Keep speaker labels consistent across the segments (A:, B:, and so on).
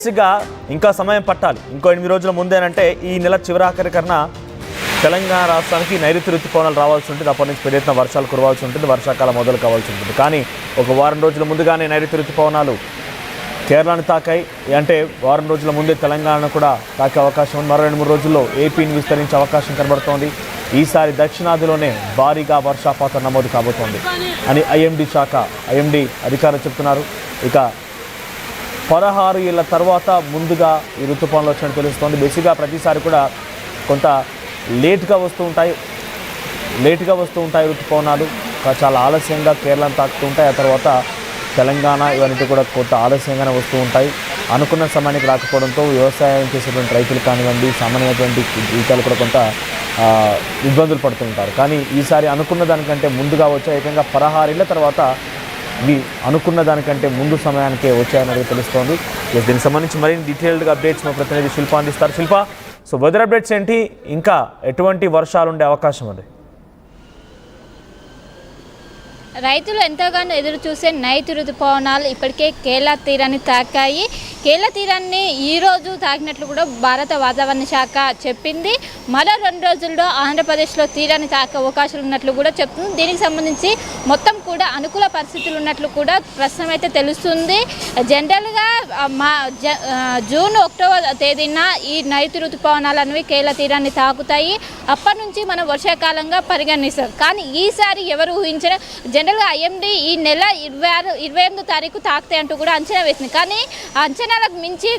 A: బేసిక్గా ఇంకా సమయం పట్టాలి. ఇంకో 8 రోజుల ముందేనంటే ఈ నెల చివరాఖరికన్నా తెలంగాణ రాష్ట్రానికి నైరుతి ఋతుపవనాలు రావాల్సి ఉంటుంది. అప్పటి నుంచి పెద్ద ఎత్తున వర్షాలు కురవాల్సి ఉంటుంది, వర్షాకాలం మొదలు కావాల్సి ఉంటుంది. కానీ ఒక వారం రోజుల ముందుగానే నైరుతి ఋతుపవనాలు కేరళను తాకాయి. అంటే వారం రోజుల ముందే తెలంగాణను కూడా తాకే అవకాశం ఉంది. మరో 2-3 రోజుల్లో ఏపీని విస్తరించే అవకాశం కనబడుతోంది. ఈసారి దక్షిణాదిలోనే భారీగా వర్షపాతం నమోదు కాబోతోంది అని ఐఎండీ అధికారులు చెప్తున్నారు. ఇక 16 ఏళ్ల తర్వాత ముందుగా ఈ ఋతుపవనాలు వచ్చినట్టు తెలుస్తోంది. బేసిక్గా ప్రతిసారి కూడా కొంత లేట్గా వస్తూ ఉంటాయి ఋతుపవనాలు. చాలా ఆలస్యంగా కేరళను తాకుతూ ఉంటాయి. ఆ తర్వాత తెలంగాణ ఇవన్నీ కూడా కొంత ఆలస్యంగానే వస్తూ ఉంటాయి. అనుకున్న సమయానికి రాకపోవడంతో వ్యవసాయం చేసేటువంటి రైతులు కానివ్వండి, సామాన్యమైనటువంటి జీవితాలు కూడా కొంత ఇబ్బందులు పడుతూ ఉంటారు. కానీ ఈసారి అనుకున్న దానికంటే ముందుగా వచ్చే ఏకంగా 16 ఏళ్ల తర్వాత ఇవి అనుకున్న దానికంటే ముందు సమయానికే వచ్చాయన్నది తెలుస్తోంది. దీనికి సంబంధించి మరిన్ని డీటెయిల్డ్గా అప్డేట్స్ మా ప్రతినిధి శిల్ప అందిస్తారు. శిల్ప, సో వెదర్ అప్డేట్స్ ఏంటి? ఇంకా ఎటువంటి వర్షాలు ఉండే అవకాశం ఉంది?
B: రైతులు ఎంతగానో ఎదురు చూసే నైరుతి ఋతుపవనాలు ఇప్పటికే కేరళ తీరాన్ని తాకాయి. కేరళ తీరాన్ని ఈరోజు తాకినట్లు కూడా భారత వాతావరణ శాఖ చెప్పింది. మరో 2 రోజుల్లో ఆంధ్రప్రదేశ్లో తీరాన్ని తాకే అవకాశాలు ఉన్నట్లు కూడా చెప్తుంది. దీనికి సంబంధించి మొత్తం కూడా అనుకూల పరిస్థితులు ఉన్నట్లు కూడా ప్రస్తుతం అయితే తెలుస్తుంది. జనరల్గా జూన్ 1వ తేదీన ఈ నైరుతి ఋతుపవనాలు అనేవి కేరళ తీరాన్ని తాకుతాయి. అప్పటి నుంచి మనం వర్షాకాలంగా పరిగణిస్తాం. కానీ ఈసారి ఎవరు ఊహించిన జనరల్గా ఐఎండీ ఈ నెల 28వ తారీఖు తాకుతాయి అంటూ కూడా అంచనా వేసింది. కానీ ఆ అంచనాలకు మించి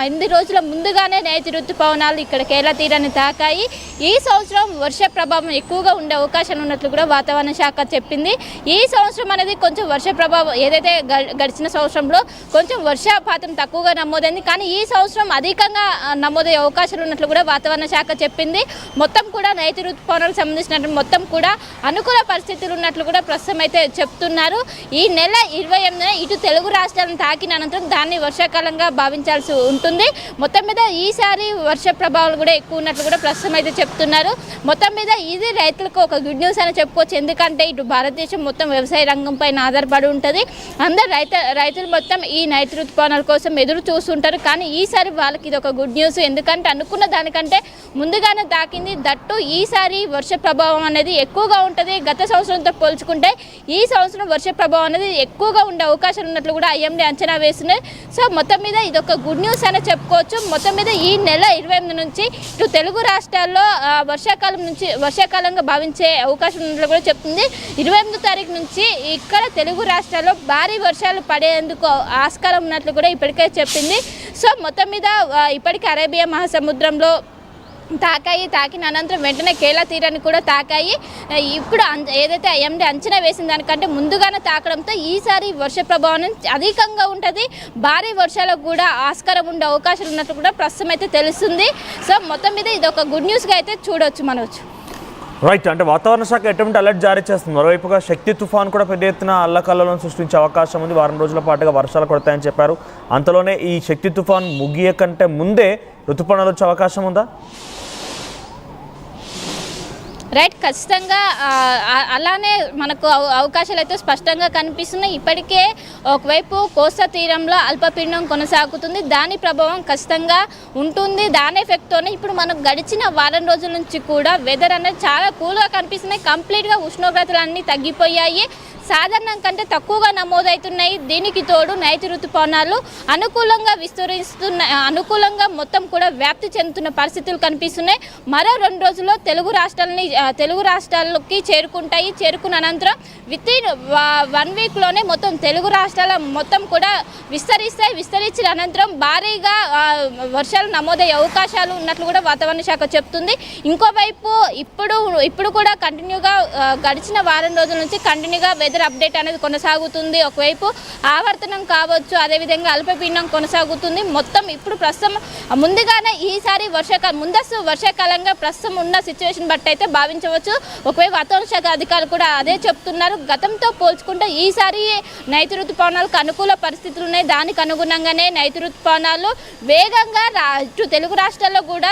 B: 8 రోజుల ముందుగానే నైరుతి ఋతుపవనాలు ఇక్కడ కేరళ తీరాన్ని తాకాయి. ఈ సంవత్సరం వర్ష ప్రభావం ఎక్కువగా ఉండే అవకాశాలు ఉన్నట్లు కూడా వాతావరణ శాఖ చెప్పింది. ఈ సంవత్సరం అనేది కొంచెం వర్ష ప్రభావం ఏదైతే గడిచిన సంవత్సరంలో కొంచెం వర్షపాతం తక్కువగా నమోదైంది. కానీ ఈ సంవత్సరం అధికంగా నమోదయ్యే అవకాశాలు ఉన్నట్లు కూడా వాతావరణ శాఖ చెప్పింది. మొత్తం కూడా నైరుతి ఋతుపవనాలకు సంబంధించిన మొత్తం కూడా అనుకూల పరిస్థితులు ఉన్నట్లు కూడా ప్రస్తుతం అయితే చెప్తున్నారు. ఈ నెల 28న ఇటు తెలుగు రాష్ట్రాలను తాకిన అనంతరం దాన్ని వర్షాకాలంగా భావించాల్సి ఉంటుంది. మొత్తం మీద ఈసారి వర్ష ప్రభావాలు కూడా ఎక్కువ ఉన్నట్లు కూడా ప్రస్తుతం అయితే చెప్తున్నారు. మొత్తం మీద ఇది రైతులకు ఒక గుడ్ న్యూస్ అని చెప్పుకోవచ్చు. ఎందుకంటే ఇటు భారతదేశం మొత్తం వ్యవసాయ రంగం పైన ఆధారపడి ఉంటుంది. అందరు రైతులు మొత్తం ఈ నైరుతి ఋతుపవనాల కోసం ఎదురు చూస్తుంటారు. కానీ ఈసారి వాళ్ళకి ఇది ఒక గుడ్ న్యూస్. ఎందుకంటే అనుకున్న దానికంటే ముందుగానే తాకింది. దట్టు ఈసారి వర్ష ప్రభావం అనేది ఎక్కువగా ఉంటుంది. గత సంవత్సరంతో పోల్చుకుంటే ఈ సంవత్సరం వర్ష ప్రభావం అనేది ఎక్కువగా ఉండే అవకాశాలు ఉన్నట్లు కూడా ఐఎండీ అంచనా వేస్తున్నాయి. సో మొత్తం మీద ఇది ఒక గుడ్ న్యూస్ అని చెప్పుకోవచ్చు. మొత్తం మీద ఈ నెల 28 నుంచి ఇటు తెలుగు రాష్ట్రాల్లో వర్షాకాలంగా భావించే అవకాశం ఉన్నట్లు కూడా చెప్తుంది. 28వ తారీఖు నుంచి ఇక్కడ తెలుగు రాష్ట్రాల్లో భారీ వర్షాలు పడేందుకు ఆస్కారం ఉన్నట్లు కూడా ఇప్పటికే చెప్పింది. సో మొత్తం మీద ఇప్పటికే అరేబియా మహాసముద్రంలో తాకిన అనంతరం వెంటనే కేరళ తీరాన్ని కూడా తాకాయి. ఇప్పుడు ఏదైతే ఐఎండీ అంచనా వేసిన దానికంటే ముందుగానే తాకడంతో ఈసారి వర్ష ప్రభావం అధికంగా ఉంటుంది. భారీ వర్షాలకు కూడా ఆస్కారం ఉండే అవకాశాలు ఉన్నట్లు కూడా ప్రస్తుతం అయితే తెలుస్తుంది. సో మొత్తం మీద ఇది ఒక గుడ్ న్యూస్గా అయితే చూడవచ్చు మనవచ్చు.
A: రైట్, అంటే వాతావరణ శాఖ ఎటువంటి అలర్ట్ జారీ చేస్తుంది. మరోవైపుగా శక్తి తుఫాన్ కూడా పెద్ద ఎత్తున అల్లకల్లోలను సృష్టించే అవకాశం ఉంది. వారం రోజుల పాటుగా వర్షాలు కొడతాయని చెప్పారు. అంతలోనే ఈ శక్తి తుఫాన్ ముగియ కంటే ముందే ఋతుపవనాలు వచ్చే అవకాశం ఉందా?
B: రైట్, ఖచ్చితంగా అలానే మనకు అవకాశాలు అయితే స్పష్టంగా కనిపిస్తున్నాయి. ఇప్పటికే ఒకవైపు కోస్తా తీరంలో అల్పపీడనం కొనసాగుతుంది. దాని ప్రభావం ఖచ్చితంగా ఉంటుంది. దాని ఎఫెక్ట్తోనే ఇప్పుడు మనకు గడిచిన వారం రోజుల నుంచి కూడా వెదర్ అనేది చాలా కూల్గా కనిపిస్తున్నాయి. కంప్లీట్గా ఉష్ణోగ్రతలు అన్నీ తగ్గిపోయాయి. సాధారణం కంటే తక్కువగా నమోదవుతున్నాయి. దీనికి తోడు నైరుతి ఋతుపవనాలు అనుకూలంగా మొత్తం కూడా వ్యాప్తి చెందుతున్న పరిస్థితులు కనిపిస్తున్నాయి. మరో 2 రోజుల్లో తెలుగు రాష్ట్రాలకి చేరుకున్న అనంతరం వితిన్ 1 వీక్లోనే మొత్తం తెలుగు రాష్ట్రాల మొత్తం కూడా విస్తరించిన అనంతరం భారీగా వర్షాలు నమోదయ్యే అవకాశాలు ఉన్నట్లు కూడా వాతావరణ శాఖ చెప్తుంది. ఇంకోవైపు ఇప్పుడు కూడా కంటిన్యూగా గడిచిన వారం రోజుల నుంచి కంటిన్యూగా వెదర్ అప్డేట్ అనేది కొనసాగుతుంది. ఒకవైపు ఆవర్తనం కావచ్చు, అదేవిధంగా అల్పపీడనం కొనసాగుతుంది. మొత్తం ఇప్పుడు ప్రస్తుతం ముందుగానే ఈసారి ముందస్తు వర్షాకాలంగా ప్రస్తుతం ఉన్న సిచ్యువేషన్ బట్టి అయితే భావించవచ్చు. ఒకవైపు వాతావరణ శాఖ అధికారులు కూడా అదే చెప్తున్నారు. గతంతో పోల్చుకుంటే ఈసారి నైరుతి ఋతుపవనాలకు అనుకూల పరిస్థితులు ఉన్నాయి. దానికి అనుగుణంగానే నైరుతి ఋతుపవనాలు వేగంగా ఇటు తెలుగు రాష్ట్రాల్లో కూడా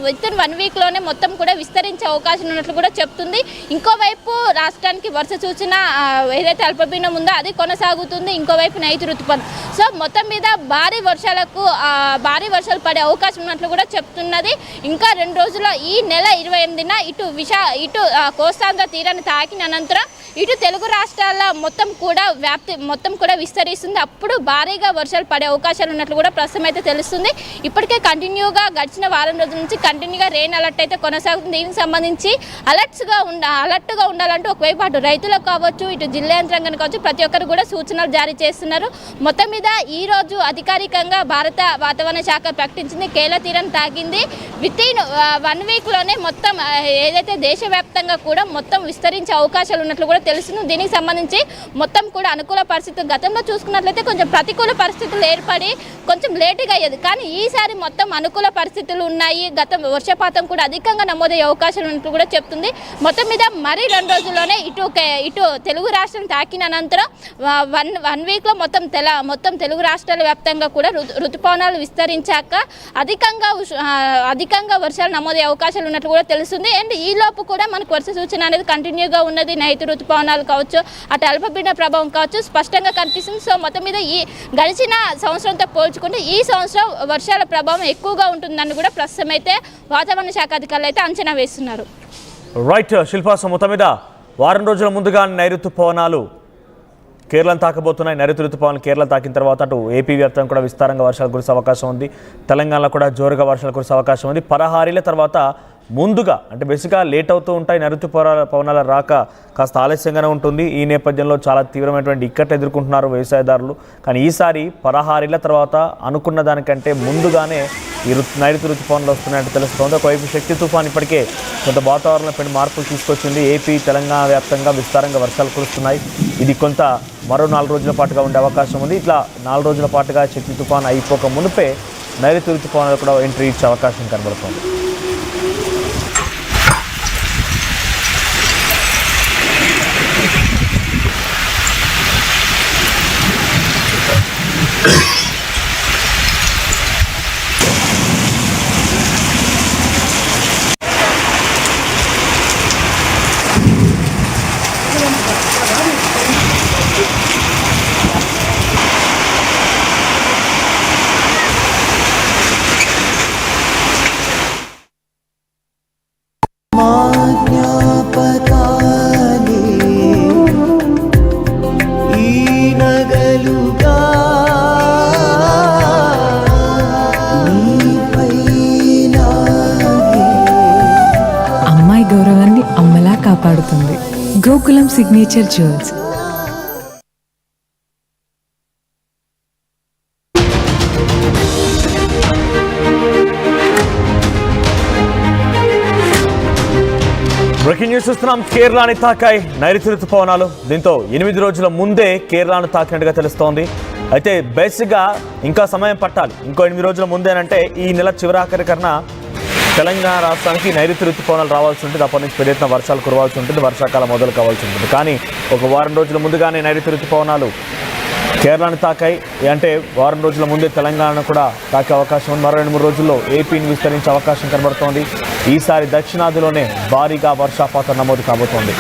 B: వితిన్ 1 వీక్లోనే మొత్తం కూడా విస్తరించే అవకాశం ఉన్నట్లు కూడా చెప్తుంది. ఇంకోవైపు రాష్ట్రానికి వర్ష సూచన ఏదైతే అల్పపీడనం ఉందో అది కొనసాగుతుంది, ఇంకోవైపు నైరుతి ఋతుపవనం. సో మొత్తం మీద భారీ వర్షాలు పడే అవకాశం ఉన్నట్లు కూడా చెప్తున్నది. ఇంకా 2 రోజుల్లో ఈ నెల 28న ఇటు కోస్తాంధ్ర తీరాన్ని తాకిన అనంతరం ఇటు తెలుగు రాష్ట్రాల మొత్తం కూడా విస్తరిస్తుంది. అప్పుడు భారీగా వర్షాలు పడే అవకాశాలు ఉన్నట్లు కూడా ప్రస్తుతం అయితే తెలుస్తుంది. ఇప్పటికే కంటిన్యూగా గడిచిన వారం రోజుల నుంచి కంటిన్యూగా రెయిన్ అలర్ట్ అయితే కొనసాగుతుంది. దీనికి సంబంధించి అలర్ట్గా ఉండాలంటూ ఒకవైపు అటు రైతులకు కావచ్చు, ఇటు జిల్లా యంత్రాంగానికి కావచ్చు, ప్రతి ఒక్కరు కూడా సూచనలు జారీ చేస్తున్నారు. మొత్తం మీద ఈ రోజు అధికారికంగా భారత వాతావరణ శాఖ ప్రకటించింది కేరళ తీరాన్ని తాకింది. వితిన్ 1 వీక్లోనే మొత్తం ఏదైతే దేశవ్యాప్తంగా కూడా మొత్తం విస్తరించే అవకాశాలు ఉన్నట్లు కూడా తెలుస్తుంది. దీనికి సంబంధించి మొత్తం కూడా అనుకూల పరిస్థితులు గతంలో చూసుకున్నట్లయితే కొంచెం ప్రతికూల పరిస్థితులు ఏర్పడి కొంచెం లేటుగా అయ్యేది, కానీ ఈసారి మొత్తం అనుకూల పరిస్థితులు ఉన్నాయి. వర్షపాతం కూడా అధికంగా నమోదయ్యే అవకాశాలు ఉన్నట్లు కూడా చెప్తుంది. మొత్తం మీద మరి 2 రోజుల్లోనే ఇటు తెలుగు రాష్ట్రం తాకిన అనంతరం 1 వీక్లో మొత్తం తెలుగు రాష్ట్రాల వ్యాప్తంగా కూడా ఋతుపవనాలు విస్తరించాక అధికంగా వర్షాలు నమోదయ్యే అవకాశాలు ఉన్నట్లు కూడా తెలుస్తుంది. అండ్ ఈ లోపు కూడా మనకు వర్ష సూచన అనేది కంటిన్యూగా ఉన్నది. నైరుతి ఋతుపవనాలు కావచ్చు, అటు అల్పపీడన ప్రభావం కావచ్చు స్పష్టంగా కనిపిస్తుంది. సో మొత్తం మీద ఈ గడిచిన సంవత్సరంతో పోల్చుకుంటే ఈ సంవత్సరం వర్షాల ప్రభావం ఎక్కువగా ఉంటుందని కూడా ప్రస్తుతం అయితే వాతావరణ శాఖ అధికారులు అయితే అంచనా వేస్తున్నారు.
A: రైట్ శిల్పా, మొత్తం మీద వారం రోజుల ముందుగా నైరుతి ఋతుపవనాలు కేరళను తాకబోతున్నాయి. నైరుతి ఋతుపవనాలు కేరళ తాకిన తర్వాత అటు ఏపీ వ్యాప్తంగా కూడా విస్తారంగా వర్షాలు కురిసే అవకాశం ఉంది. తెలంగాణలో కూడా జోరుగా వర్షాలు కురిసే అవకాశం ఉంది. పదహారేళ్ల తర్వాత ముందుగా అంటే బేసిక్గా లేట్ అవుతూ ఉంటాయి. నైరుతి పవనాల రాక కాస్త ఆలస్యంగానే ఉంటుంది. ఈ నేపథ్యంలో చాలా తీవ్రమైనటువంటి ఇక్కట్లు ఎదుర్కొంటున్నారు వ్యవసాయదారులు. కానీ ఈసారి 16 ఏళ్ల తర్వాత అనుకున్న దానికంటే ముందుగానే ఈ నైరుతి ఋతుపవనాలు వస్తున్నాయంటే తెలుస్తోంది. ఒకవైపు శక్తి తుఫాన్ ఇప్పటికే కొంత వాతావరణంలో పెను మార్పులు తీసుకొచ్చింది. ఏపీ తెలంగాణ వ్యాప్తంగా విస్తారంగా వర్షాలు కురుస్తున్నాయి. ఇది కొంత మరో 4 రోజుల పాటుగా ఉండే అవకాశం ఉంది. ఇట్లా 4 రోజుల పాటుగా శక్తి తుఫాన్ అయిపోక మునిపే నైరుతి ఋతుపవనాలు కూడా ఎంట్రీ ఇచ్చే అవకాశం కనబడుతోంది.
C: గౌరవాన్ని అమ్మలా కాపాడుతుంది. Gokulam signature jewels.
A: Breaking news చూస్తున్నాం. కేరళని తాకాయి నైరుతి ఋతుపవనాలు. దీంతో 8 రోజుల ముందే కేరళను తాకినట్టుగా తెలుస్తోంది. అయితే బేసిక్గా ఇంకా సమయం పట్టాలి. ఇంకో 8 రోజుల ముందేనంటే ఈ నెల చివరాఖరికన్నా తెలంగాణ రాష్ట్రానికి నైరుతి ఋతుపవనాలు రావాల్సి ఉంటుంది. అప్పటి నుంచి పెద్ద ఎత్తున వర్షాలు కురవాల్సి ఉంటుంది, వర్షాకాలం మొదలు కావాల్సి ఉంటుంది. కానీ ఒక వారం రోజుల ముందుగానే నైరుతి ఋతుపవనాలు కేరళను తాకాయి. అంటే వారం రోజుల ముందే తెలంగాణ కూడా తాకే అవకాశం ఉంది. మరో 2-3 రోజుల్లో ఏపీని విస్తరించే అవకాశం కనబడుతోంది. ఈసారి దక్షిణాదిలోనే భారీగా వర్షపాతం నమోదు కాబోతోంది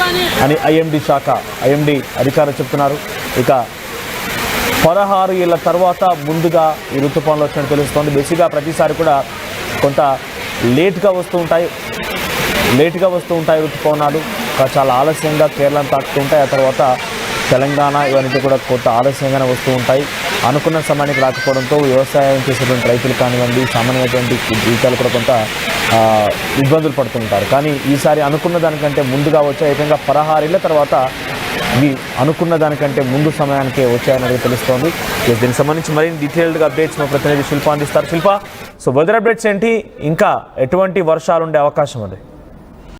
A: అని ఐఎండీ అధికారులు చెప్తున్నారు. ఇక 16 ఏళ్ల తర్వాత ముందుగా ఈ ఋతుపవనాలు వచ్చినట్టు తెలుస్తోంది. బేసిక్గా ప్రతిసారి కూడా కొంత లేట్గా వస్తూ ఉంటాయి ఋతుపవనాలు. చాలా ఆలస్యంగా కేరళను తాకుతూ ఉంటాయి. ఆ తర్వాత తెలంగాణ ఇవన్నీ కూడా కొంత ఆలస్యంగానే వస్తూ ఉంటాయి. అనుకున్న సమయానికి రాకపోవడంతో వ్యవసాయం చేసేటువంటి రైతులు కానివ్వండి, సామాన్యమైనటువంటి జీవితాలు కూడా కొంత ఇబ్బందులు పడుతుంటారు. కానీ ఈసారి అనుకున్న దానికంటే ముందుగా వచ్చాయి. ఏకంగా 16 ఏళ్ల తర్వాత ఇవి అనుకున్న దానికంటే ముందు సమయానికే వచ్చాయన్నది తెలుస్తోంది. దీనికి సంబంధించి మరిన్ని డీటెయిల్డ్గా అప్డేట్స్ మా ప్రతినిధి శిల్ప అందిస్తారు. శిల్ప, సో వెదర్ అప్డేట్స్ ఏంటి? ఇంకా ఎటువంటి వర్షాలు ఉండే అవకాశం ఉంది?